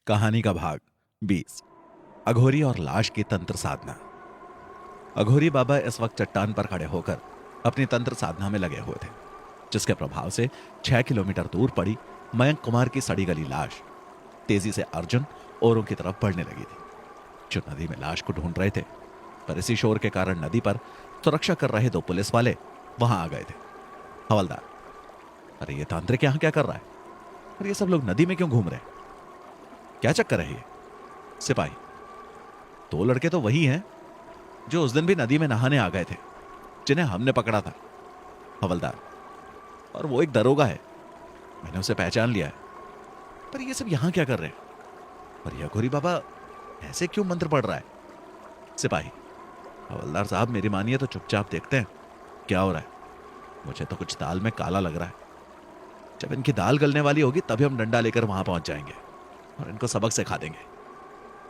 कहानी का भाग 20। अघोरी और लाश की तंत्र साधना। अघोरी बाबा इस वक्त चट्टान पर खड़े होकर अपनी तंत्र साधना में लगे हुए थे, जिसके प्रभाव से 6 किलोमीटर दूर पड़ी मयंक कुमार की सड़ी गली लाश तेजी से अर्जुन औरों की तरफ बढ़ने लगी थी, जो नदी में लाश को ढूंढ रहे थे। पर इसी शोर के कारण नदी पर सुरक्षा कर रहे 2 पुलिस वाले वहां आ गए थे। हवलदार, अरे ये तांत्रिक यहां क्या कर रहा है? और ये सब लोग नदी में क्यों घूम रहे हैं? क्या चक्कर है ये? सिपाही, 2 लड़के तो वही हैं जो उस दिन भी नदी में नहाने आ गए थे, जिन्हें हमने पकड़ा था। हवलदार, और वो एक दरोगा है, मैंने उसे पहचान लिया है। पर ये सब यहां क्या कर रहे हैं? और यह अघोरी बाबा ऐसे क्यों मंत्र पढ़ रहा है? सिपाही, हवलदार साहब मेरी मानिए तो चुपचाप देखते हैं क्या हो रहा है। मुझे तो कुछ दाल में काला लग रहा है। जब इनकी दाल गलने वाली होगी तभी हम डंडा लेकर वहां पहुंच जाएंगे और इनको सबक सिखा देंगे।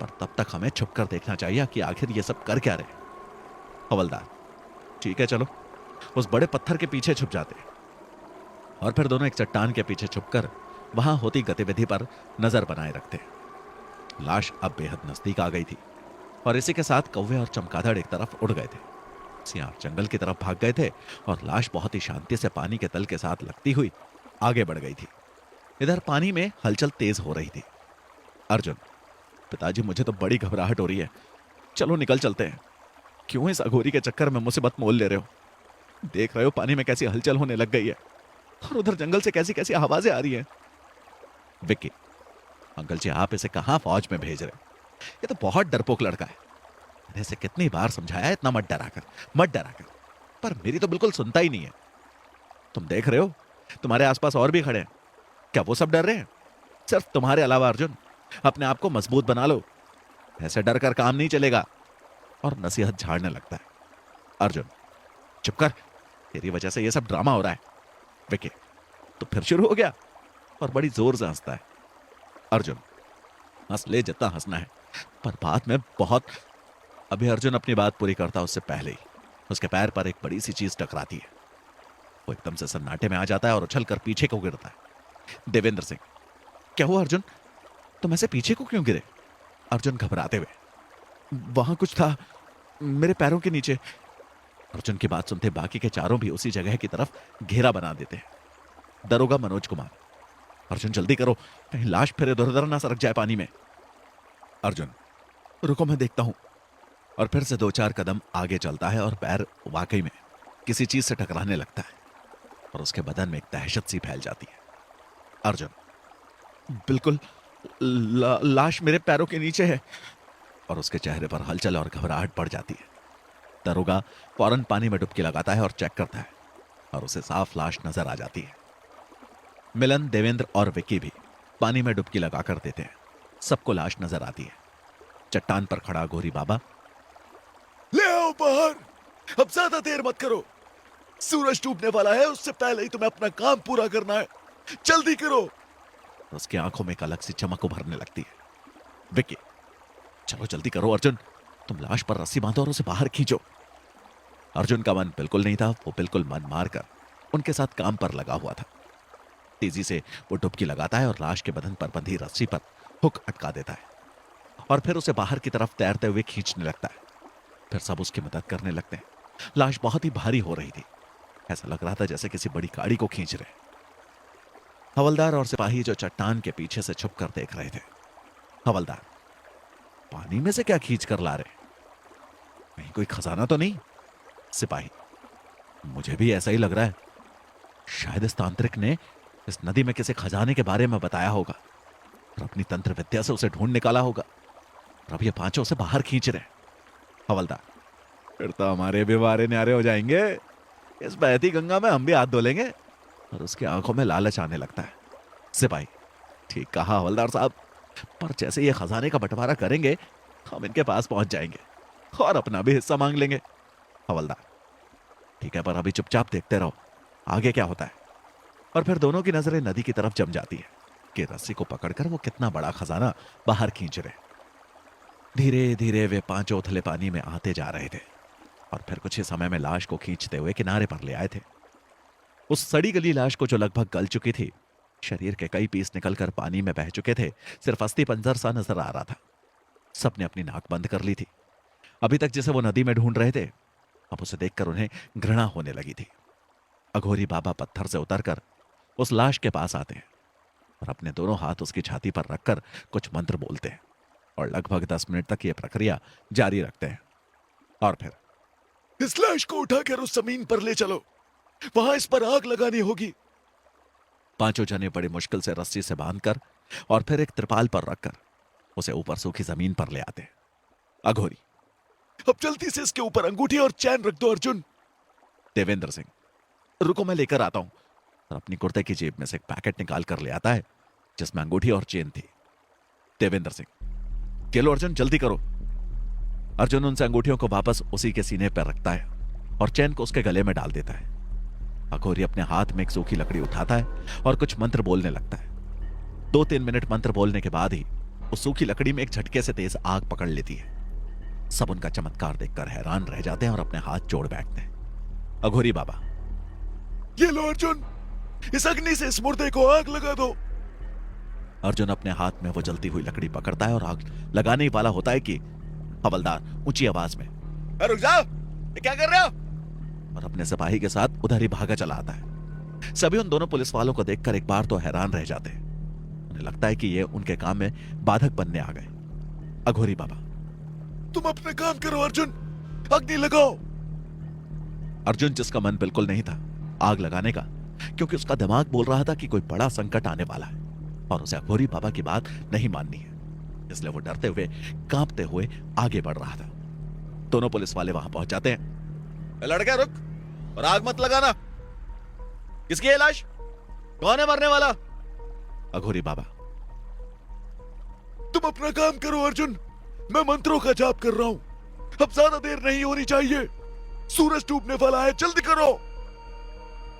पर तब तक हमें छुप कर देखना चाहिए कि आखिर ये सब कर क्या रहे। हवलदार, ठीक है, चलो उस बड़े पत्थर के पीछे छुप जाते हैं। और फिर दोनों एक चट्टान के पीछे छुपकर वहां होती गतिविधि पर नजर बनाए रखते। लाश अब बेहद नजदीक आ गई थी और इसी के साथ कौवे और चमगादड़ एक तरफ उड़ गए थे। सियार जंगल की तरफ भाग गए थे और लाश बहुत ही शांति से पानी के तल के साथ लगती हुई आगे बढ़ गई थी। इधर पानी में हलचल तेज हो रही थी। अर्जुन, पिताजी मुझे तो बड़ी घबराहट हो रही है, चलो निकल चलते हैं। क्यों इस अघोरी के चक्कर में मुसीबत मोल ले रहे हो? देख रहे हो पानी में कैसी हलचल होने लग गई है और उधर जंगल से कैसी कैसी आवाजें आ रही हैं। विक्की, अंकल जी आप इसे कहां फौज में भेज रहे हो? ये तो बहुत डरपोक लड़का है। मैंने इसे कितनी बार समझाया इतना मत डराकर, मत डराकर, पर मेरी तो बिल्कुल सुनता ही नहीं है। तुम देख रहे हो तुम्हारे आसपास और भी खड़े हैं, क्या वो सब डर रहे हैं? सिर्फ तुम्हारे अलावा। अर्जुन, अपने आप को मजबूत बना लो, ऐसे डर कर काम नहीं चलेगा। और नसीहत झाड़ने लगता है। अर्जुन, चुप कर, तेरी वजह से ये सब ड्रामा हो रहा है। विकी, तो फिर शुरू हो गया और बड़ी जोर से हंसता है। अर्जुन, हंस ले जितना हंसना है, पर बाद में बहुत। अभी अर्जुन अपनी बात पूरी करता उससे पहले ही उसके पैर पर एक बड़ी सी चीज टकराती है। वो एकदम से सन्नाटे में आ जाता है और उछलकर पीछे को गिरता है। देवेंद्र सिंह, क्या हुआ अर्जुन? तुम ऐसे पीछे को क्यों गिरे? अर्जुन घबराते हुए, वहां कुछ था मेरे पैरों के नीचे। अर्जुन की बात सुनते बाकी के चारों भी उसी जगह की तरफ घेरा बना देते हैं। दरोगा मनोज कुमार, अर्जुन जल्दी करो, कहीं लाश फिर इधर उधर ना सरक जाए पानी में। अर्जुन, रुको मैं देखता हूं। और फिर से 2-4 कदम आगे चलता है और पैर वाकई में किसी चीज से टकराने लगता है और उसके बदन में एक दहशत सी फैल जाती है। अर्जुन, बिल्कुल लाश मेरे पैरों के नीचे है। और उसके चेहरे पर हलचल और घबराहट पड़ जाती है। दरोगा फौरन पानी में डुबकी लगाता है और चेक करता है और उसे साफ लाश नजर आ जाती है। मिलन, देवेंद्र और विक्की भी पानी में डुबकी लगाकर देते हैं। सबको लाश नजर आती है। चट्टान पर खड़ा अघोरी बाबा, ले आओ बाहर, अब ज्यादा देर मत करो, सूरज डूबने वाला है, उससे पहले ही तुम्हें अपना काम पूरा करना है, जल्दी करो। उसकी आंखों में एक अलग सी चमक उभरने लगती है। विक्की, चलो जल्दी करो अर्जुन, तुम लाश पर रस्सी बांधो और उसे बाहर खींचो। अर्जुन का मन बिल्कुल नहीं था, वो बिल्कुल मन मारकर उनके साथ काम पर लगा हुआ था। तेजी से वो डुबकी लगाता है और लाश के बदन पर बंधी रस्सी पर हुक अटका देता है और फिर उसे बाहर की तरफ तैरते हुए खींचने लगता है। फिर सब उसकी मदद करने लगते हैं। लाश बहुत ही भारी हो रही थी, ऐसा लग रहा था जैसे किसी बड़ी गाड़ी को खींच रहे। हवलदार और सिपाही जो चट्टान के पीछे से छुप कर देख रहे थे। हवलदार, पानी में से क्या खींच कर ला रहे? कहीं कोई खजाना तो नहीं? सिपाही, मुझे भी ऐसा ही लग रहा है। शायद इस तांत्रिक ने इस नदी में किसी खजाने के बारे में बताया होगा और अपनी तंत्र विद्या से उसे ढूंढ निकाला होगा और अब ये 5 उसे बाहर खींच रहे। हवलदार, फिर तो हमारे भी वारे न्यारे हो जाएंगे। इस बहती गंगा में हम भी हाथ धो लेंगे। और उसकी आंखों में लालच आने लगता है। सिपाही, ठीक कहा हवलदार साहब, पर जैसे ये खजाने का बंटवारा करेंगे हम इनके पास पहुंच जाएंगे और अपना भी हिस्सा मांग लेंगे। हवलदार, ठीक है, पर अभी चुपचाप देखते रहो आगे क्या होता है। और फिर दोनों की नजरें नदी की तरफ जम जाती है कि रस्सी को पकड़कर वो कितना बड़ा खजाना बाहर खींच रहे। धीरे धीरे वे 5 उथले पानी में आते जा रहे थे और फिर कुछ ही समय में लाश को खींचते हुए किनारे पर ले आए थे। उस सड़ी गली लाश को जो लगभग गल चुकी थी शरीर के कई पीस निकलकर पानी में बह चुके थे, सिर्फ अस्थि पंजर सा नजर आ रहा था। सबने अपनी नाक बंद कर ली थी। अभी तक जिसे वो नदी में ढूंढ रहे थे, अब उसे देखकर उन्हें घृणा होने लगी थी। अघोरी बाबा पत्थर से उतरकर उस लाश के पास आते हैं और अपने दोनों हाथ उसकी छाती पर रखकर कुछ मंत्र बोलते हैं और लगभग 10 मिनट तक यह प्रक्रिया जारी रखते हैं। और फिर इस लाश को उठाकर उस जमीन पर ले चलो, वहां इस पर आग लगानी होगी। पांचों जने बड़ी मुश्किल से रस्सी से बांधकर और फिर एक त्रिपाल पर रखकर उसे ऊपर सूखी जमीन पर ले आते हैं। अघोरी, अब जल्दी से इसके ऊपर अंगूठी और चैन रख दो अर्जुन। देवेंद्र सिंह, रुको मैं लेकर आता हूं। और अपनी कुर्ते की जेब में से एक पैकेट निकाल कर ले आता है जिसमें अंगूठी और चेन थी। देवेंद्र सिंह, ये लो अर्जुन, जल्दी करो। अर्जुन उनसे अंगूठियों को वापस उसी के सीने पर रखता है और चैन को उसके गले में डाल देता है। अघोरी अपने हाथ में एक सूखी लकड़ी उठाता है और कुछ मंत्र बोलने लगता है। 2-3 मिनट मंत्र बोलने के बाद ही उस सूखी लकड़ी में एक झटके से तेज आग पकड़ लेती है। सब उनका चमत्कार देखकर हैरान रह जाते हैं और अपने हाथ जोड़ बैठते हैं। अघोरी बाबा, ये लो अर्जुन, इस अग्नि से इस मुर्दे को आग लगा दो। अर्जुन अपने हाथ में वो जलती हुई लकड़ी पकड़ता है और आग लगाने ही वाला होता है कि हवलदार ऊंची आवाज में, रुक जाओ, ये क्या कर रहे हो? और अपने सिपाही के साथ उधर ही भागा चला आता है। सभी उन दोनों पुलिस वालों को देखकर एक बार तो हैरान रह जाते हैं। उन्हें लगता है कि ये उनके काम में बाधक बनने आ गए। अघोरी बाबा, तुम अपना काम करो अर्जुन, अग्नि लगाओ। अर्जुन, जिसका मन बिल्कुल नहीं था आग लगाने का, क्योंकि उसका दिमाग बोल रहा था कि कोई बड़ा संकट आने वाला है और उसे अघोरी बाबा की बात नहीं माननी है, इसलिए वो डरते हुए कांपते हुए आगे बढ़ रहा था। दोनों पुलिस वाले वहां पहुंच जाते हैं। लड़के रुक और आग मत लगाना। किसकी है लाश? कौन है मरने वाला? अघोरी बाबा, तुम अपना काम करो अर्जुन, मैं मंत्रों का जाप कर रहा हूं। अब ज्यादा देर नहीं होनी चाहिए, सूरज डूबने वाला है, जल्दी करो।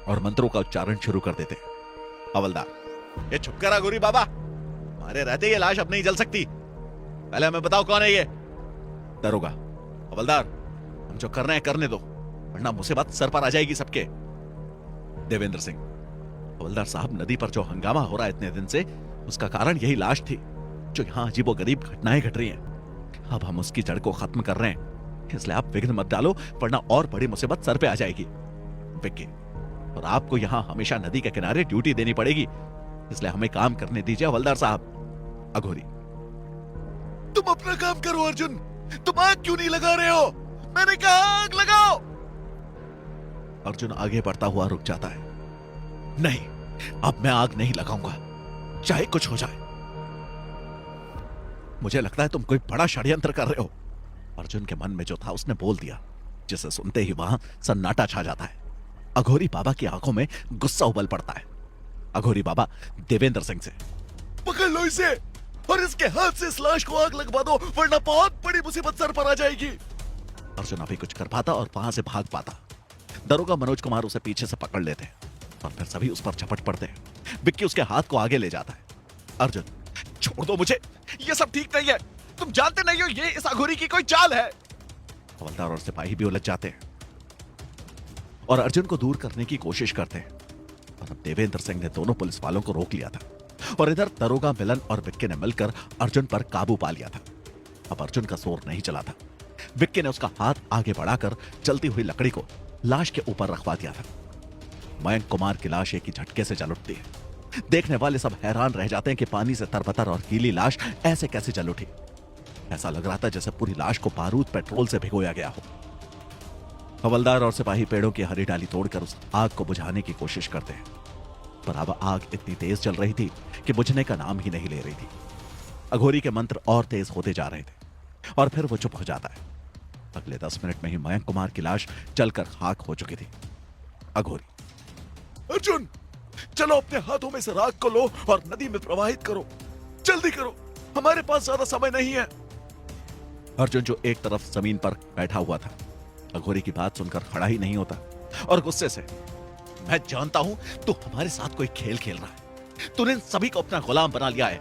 और मंत्रों का उच्चारण शुरू कर देते। हवलदार, ये चुप करा गोरी बाबा, हमारे रहते ये लाश अब नहीं जल सकती। पहले हमें बताओ कौन है ये? दरोगा, हवलदार, हम जो कर रहे हैं करने दो, वरना मुसीबत सर पर आ जाएगी सबके। देवेंद्र सिंह, हवलदार साहब, नदी पर जो हंगामा हो रहा है इतने दिन से, उसका कारण यही लाश थी। जो यहां अजीबोगरीब घटनाएं घट रही हैं, अब हम उसकी जड़ को खत्म कर रहे हैं, इसलिए आप विघ्न मत डालो, वरना और बड़ी मुसीबत सर पे आ जाएगी। विक्की, और आपको यहां हमेशा नदी के किनारे ड्यूटी देनी पड़ेगी, इसलिए हमें काम करने दीजिए हवलदार साहब। अघोरी, तुम अपना काम करो अर्जुन, तुम आग क्यों नहीं लगा रहे हो? मैंने कहा आग लगाओ। अर्जुन आगे बढ़ता हुआ रुक जाता है। नहीं, अब मैं आग नहीं लगाऊंगा, चाहे कुछ हो जाए। मुझे लगता है तुम कोई बड़ा षड्यंत्र कर रहे हो। अर्जुन के मन में जो था उसने बोल दिया, जिसे सुनते ही वहां सन्नाटा छा जाता है। अघोरी बाबा की आंखों में गुस्सा उबल पड़ता है। अघोरी बाबा देवेंद्र सिंह से, पकड़ लो इसे और इसके हाथ से इस लाश को आग लगवा दो, वरना बहुत बड़ी मुसीबत सर पर आ जाएगी। अर्जुन अभी कुछ कर पाता और वहां से भाग पाता। दरोगा मनोज कुमार उसे पीछे से पकड़ लेते हैं और फिर सभी उस पर झपट पड़ते हैं। विक्की उसके हाथ को आगे ले जाता है। अर्जुन, छोड़ दो मुझे, ये सब ठीक नहीं है। तुम जानते नहीं हो ये इस अघोरी की कोई चाल है। हवलदार और सिपाही भी उलझ जाते हैं और अर्जुन को दूर करने की कोशिश करते हैं। और अब देवेंद्र सिंह ने दोनों पुलिस वालों को रोक लिया था और इधर दरोगा मिलन और विक्की ने मिलकर अर्जुन पर काबू पा लिया था। अब अर्जुन का जोर नहीं चला था। विक्की ने उसका हाथ आगे बढ़ाकर जलती हुई लकड़ी को लाश के ऊपर रखवा दिया था। मयंक कुमार की लाश एक ही झटके से जल उठती है। देखने वाले सब हैरान रह जाते हैं कि पानी से तरबतर और गीली लाश ऐसे कैसे जल उठी। ऐसा लग रहा था जैसे पूरी लाश को बारूद पेट्रोल से भिगोया गया हो। हवलदार और सिपाही पेड़ों की हरी डाली तोड़कर उस आग को बुझाने की कोशिश करते हैं, पर अब आग इतनी तेज चल रही थी कि बुझने का नाम ही नहीं ले रही थी। अघोरी के मंत्र और तेज होते जा रहे थे और फिर वो चुप हो जाता है। अगले 10 मिनट में ही मयंक कुमार की लाश जलकर खाक हो चुकी थी। अघोरी, अर्जुन, चलो अपने हाथों में से राख को लो और नदी में प्रवाहित करो, जल्दी करो, हमारे पास ज्यादा समय नहीं है। अर्जुन जो एक तरफ जमीन पर बैठा हुआ था, अघोरी की बात सुनकर खड़ा ही नहीं होता और गुस्से से, मैं जानता हूं तू हमारे साथ कोई खेल खेल रहा है, तूने इन सभी को अपना गुलाम बना लिया है।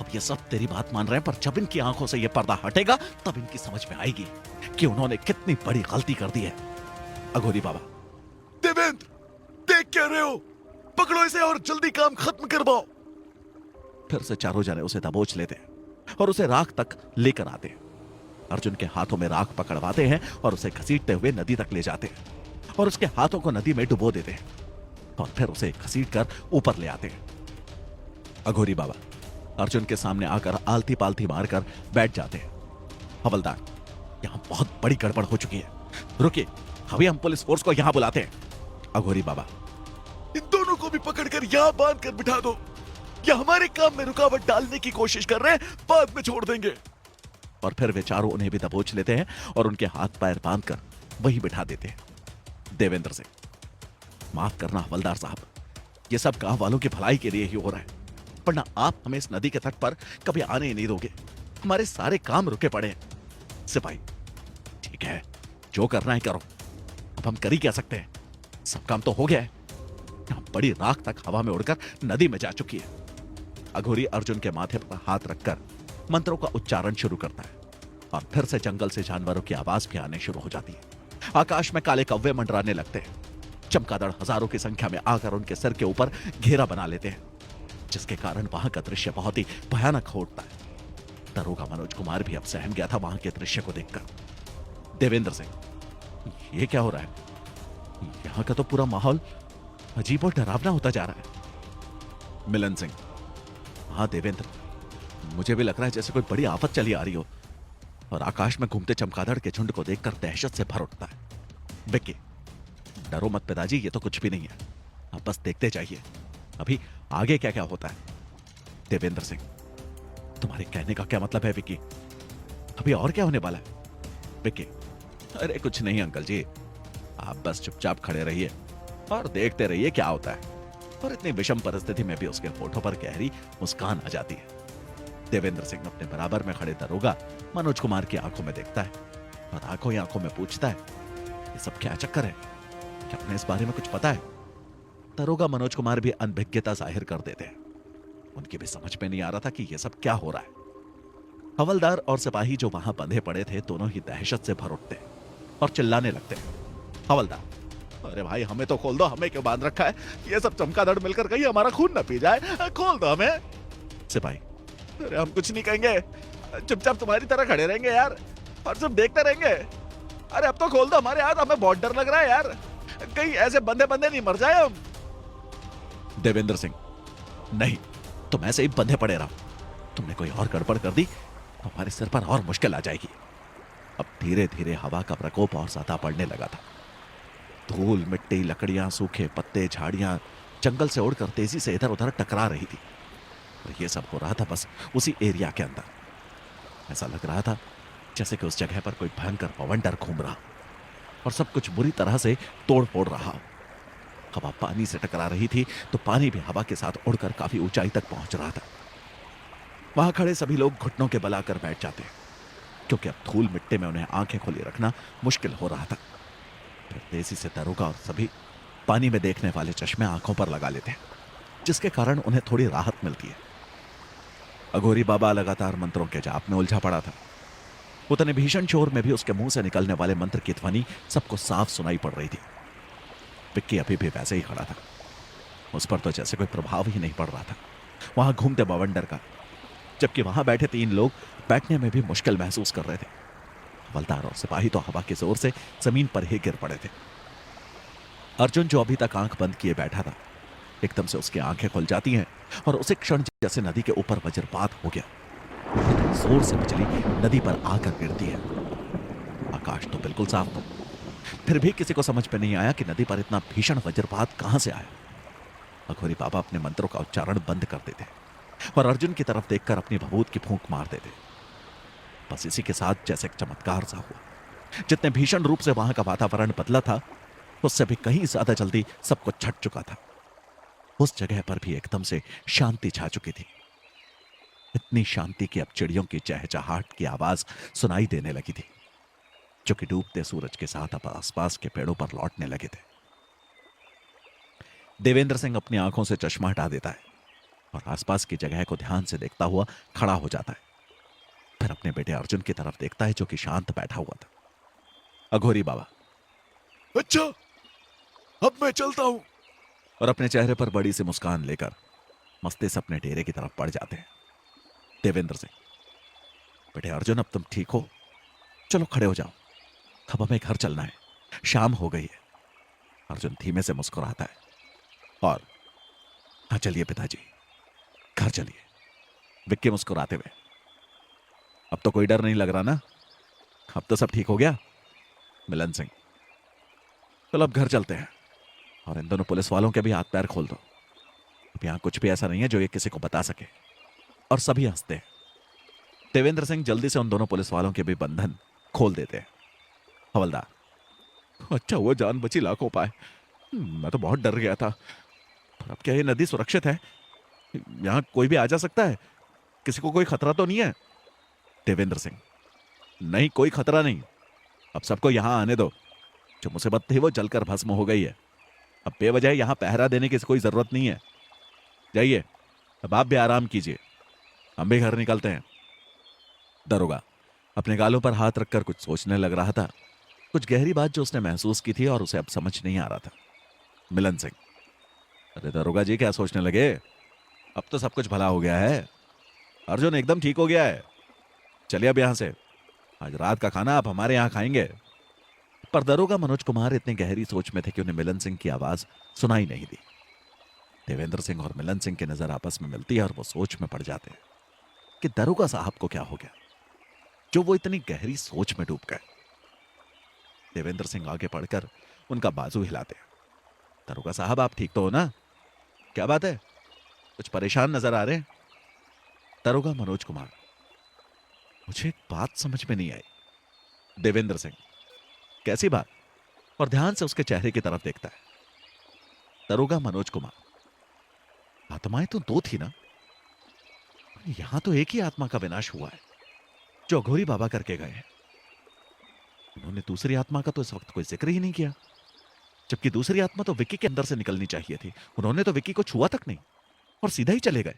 अब ये सब तेरी बात मान रहे हैं, पर जब इनकी आंखों से ये पर्दा हटेगा तब इनकी समझ में आएगी कि उन्होंने कितनी बड़ी गलती कर दी है। अघोरी बाबा, देवेंद्र, देख क्या रहे हो? पकड़ो इसे और जल्दी काम खत्म करवाओ। फिर से चारों जने उसे दबोच लेते हैं और उसे राख तक लेकर आते हैं। अर्जुन के हाथों में राख पकड़वाते हैं और उसे घसीटते हुए नदी तक ले जाते हैं और उसके हाथों को नदी में डुबो देते हैं और फिर उसे घसीट कर ऊपर ले आते हैं। अघोरी बाबा अर्जुन के सामने आकर आलती पालती मारकर बैठ जाते हैं। हवलदार, यहां बहुत बड़ी गड़बड़ हो चुकी है, रुकिए, अभी हम पुलिस फोर्स को यहां बुलाते हैं। अघोरी बाबा, इन दोनों को भी पकड़कर यहां बांध कर बिठा दो। ये हमारे काम में रुकावट डालने की कोशिश कर रहे हैं, बाद में छोड़ देंगे। और फिर वे चारों उन्हें भी दबोच लेते हैं और उनके हाथ पैर बांधकर वहीं बिठा देते हैं। देवेंद्र सिंह, माफ करना हवलदार साहब, ये सब गांव वालों की भलाई के लिए ही हो रहा है, वरना आप हमें इस नदी के तट पर कभी आने ही नहीं दोगे। हमारे सारे काम रुके पड़े हैं। सिपाही, ठीक है, जो करना है करो, अब हम कर ही क्या सकते हैं, सब काम तो हो गया है। यहां बड़ी राख तक हवा में उड़कर नदी में जा चुकी है। अघोरी अर्जुन के माथे पर हाथ रखकर मंत्रों का उच्चारण शुरू करता है और फिर से जंगल से जानवरों की आवाज भी आने शुरू हो जाती है। आकाश में काले कौवे मंडराने लगते हैं। चमगादड़ हजारों की संख्या में आकर उनके सिर के ऊपर घेरा बना लेते हैं, जिसके कारण वहां का दृश्य बहुत ही भयानक हो उठता है। दरोगा मनोज कुमार भी अब सहम गया था वहां के दृश्य को देखकर। देवेंद्र सिंह, ये क्या हो रहा है? यहां का तो पूरा माहौल अजीब और डरावना होता जा रहा है। मिलन सिंह, हाँ देवेंद्र, मुझे भी लग रहा है जैसे कोई बड़ी आफत चली आ रही हो और आकाश में घूमते चमगादड़ के झुंड को देखकर दहशत से भर उठता है। विक्की, डरो मत पिताजी, ये तो कुछ भी नहीं है, आप बस देखते जाइए अभी आगे क्या क्या होता है। देवेंद्र सिंह, तुम्हारे कहने का क्या मतलब है विक्की? अभी और क्या होने वाला है? विक्की, अरे कुछ नहीं अंकल जी, आप बस चुपचाप खड़े रहिए और देखते रहिए क्या होता है। और इतनी विषम परिस्थिति में भी उसके होठों पर गहरी मुस्कान आ जाती है। देवेंद्र सिंह अपने बराबर में खड़े दरोगा मनोज कुमार की आंखों में देखता है और आंखों ही आंखों में पूछता है, ये सब क्या चक्कर है? क्या उन्हें इस बारे में कुछ पता है? दरोगा मनोज कुमार भी अनभिज्ञता जाहिर कर देते हैं। उनकी भी समझ में नहीं आ रहा था कि यह सब क्या हो रहा है। हवलदार और सिपाही जो वहां बंधे पड़े थे, दोनों ही दहशत से भर उठते और चिल्लाने लगते हैं। हवलदार, अरे भाई हमें तो खोल दो, हमें क्यों बांध रखा है? ये सब चमगादड़ मिलकर कहीं हमारा खून न पी जाए, खोल दो हमें। सिपाही, अरे हम कुछ नहीं कहेंगे, चुपचाप तुम्हारी तरह खड़े रहेंगे यार और सब देखते रहेंगे। अरे अब तो खोल दो हमारे हाथ, हमें बहुत डर लग रहा है यार, कहीं ऐसे बंदे बंदे नहीं मर जाए हम। देवेंद्र सिंह, नहीं, तुम ऐसे ही बंधे पड़े रहो, तुमने कोई और गड़बड़ कर दी तो हमारे सिर पर और मुश्किल आ जाएगी। अब धीरे धीरे हवा का प्रकोप और ज्यादा बढ़ने लगा था। धूल, मिट्टी, लकड़ियां, सूखे पत्ते, झाड़ियां जंगल से उड़कर तेजी से इधर उधर टकरा रही थी और यह सब हो रहा था बस उसी एरिया के अंदर। ऐसा लग रहा था जैसे कि उस जगह पर कोई भयंकर बवंडर घूम रहा और सब कुछ बुरी तरह से तोड़ फोड़ रहा। हवा पानी से टकरा रही थी तो पानी भी हवा के साथ उड़कर काफी ऊंचाई तक पहुंच रहा था। वहां खड़े सभी लोग घुटनों के बल आकर बैठ जाते, क्योंकि अब धूल मिट्टी में उन्हें आंखें खोली रखना मुश्किल हो रहा था। फिर तेजी से दरोगा और सभी पानी में देखने वाले चश्मे आंखों पर लगा लेते हैं, जिसके कारण उन्हें थोड़ी राहत मिलती है। अघोरी बाबा लगातार मंत्रों के जाप में उलझा पड़ा था। उतने भीषण शोर में भी उसके मुंह से निकलने वाले मंत्र की ध्वनि सबको साफ सुनाई पड़ रही थी। विक्की अभी भी वैसे ही खड़ा था, उस पर तो जैसे कोई प्रभाव ही नहीं पड़ रहा था वहां घूमते बवंडर का, जबकि वहां बैठे 3 लोग बैठने में भी मुश्किल महसूस कर रहे थे। हवलदार और सिपाही तो हवा के जोर से जमीन पर ही गिर पड़े थे। अर्जुन, जो अभी तक आंख बंद किए बैठा था, एकदम से उसकी आंखें खुल जाती हैं और उसे क्षण जैसे नदी के ऊपर वज्रपात हो गया। इतनी जोर से बिजली नदी पर आकर गिरती है। आकाश तो बिल्कुल साफ था, फिर भी किसी को समझ में नहीं आया कि नदी पर इतना भीषण वज्रपात कहां से आया। अघोरी बाबा अपने मंत्रों का उच्चारण बंद कर देते और अर्जुन की तरफ देखकर अपनी भभूत की फूंक मार देते। बस इसी के साथ जैसे एक चमत्कार सा हुआ। जितने भीषण रूप से वहां का वातावरण बदला था, उससे भी कहीं ज्यादा जल्दी सब कुछ छट चुका था। उस जगह पर भी एकदम से शांति छा चुकी थी। इतनी शांति कि अब चिड़ियों की चहचहाहट की आवाज सुनाई देने लगी थी, जो कि डूबते सूरज के साथ अब आसपास के पेड़ों पर लौटने लगे थे। देवेंद्र सिंह अपनी आंखों से चश्मा हटा देता है और आसपास की जगह को ध्यान से देखता हुआ खड़ा हो जाता है। फिर अपने बेटे अर्जुन की तरफ देखता है, जो कि शांत बैठा हुआ था। अघोरी बाबा, अच्छा, अब मैं चलता हूं, और अपने चेहरे पर बड़ी सी मुस्कान लेकर मस्ती से अपने डेरे की तरफ बढ़ जाते हैं। देवेंद्र सिंह, बेटे अर्जुन, अब तुम ठीक हो? चलो खड़े हो जाओ, अब हमें घर चलना है, शाम हो गई है। अर्जुन धीमे से मुस्कुराता है और हाँ चलिए पिताजी, घर चलिए। विक्की मुस्कुराते हुए, अब तो कोई डर नहीं लग रहा ना? अब तो सब ठीक हो गया? मिलन सिंह, चलो अब घर चलते हैं और इन दोनों पुलिस वालों के भी हाथ पैर खोल दो। अब यहां कुछ भी ऐसा नहीं है जो ये किसी को बता सके। और सभी हंसते हैं। देवेंद्र सिंह जल्दी से उन दोनों पुलिस वालों के भी बंधन खोल देते हैं। हवलदार, अच्छा हुआ जान बची, लाखों पाए। मैं तो बहुत डर गया था। पर अब क्या ये नदी सुरक्षित है? यहां कोई भी आ जा सकता है? किसी को कोई खतरा तो नहीं है? देवेंद्र सिंह, नहीं, कोई खतरा नहीं। अब सबको यहां आने दो। जो मुसीबत थी वो जलकर भस्म हो गई है। अब बेवजह यहां पहरा देने की कोई जरूरत नहीं है। जाइए, अब आप भी आराम कीजिए, हम भी घर निकलते हैं। दरोगा अपने गालों पर हाथ रखकर कुछ सोचने लग रहा था। कुछ गहरी बात जो उसने महसूस की थी और उसे अब समझ नहीं आ रहा था। मिलन सिंह, अरे दरोगा जी, क्या सोचने लगे? अब तो सब कुछ भला हो गया है। अर्जुन एकदम ठीक हो गया है। चलिए अब यहां से। आज रात का खाना आप हमारे यहां खाएंगे। पर दरोगा मनोज कुमार इतनी गहरी सोच में थे कि उन्हें मिलन सिंह की आवाज सुनाई नहीं दी। देवेंद्र सिंह और मिलन सिंह की नजर आपस में मिलती है और वो सोच में पड़ जाते हैं कि दरोगा साहब को क्या हो गया जो वो इतनी गहरी सोच में डूब गए। देवेंद्र सिंह आगे बढ़कर उनका बाजू हिलाते हैं। दरोगा साहब, आप ठीक तो हो ना? क्या बात है, कुछ परेशान नजर आ रहे हैं? दरोगा मनोज कुमार, मुझे एक बात समझ में नहीं आई। देवेंद्र सिंह, कैसी बात? और ध्यान से उसके चेहरे की तरफ देखता है। दरोगा मनोज कुमार, आत्माएं तो दो थी ना? यहां तो एक ही आत्मा का विनाश हुआ है जो अघोरी बाबा करके गए हैं। उन्होंने दूसरी आत्मा का तो इस वक्त कोई जिक्र ही नहीं किया, जबकि दूसरी आत्मा तो विक्की के अंदर से निकलनी चाहिए थी। उन्होंने तो विक्की को छुआ तक नहीं और सीधा ही चले गए।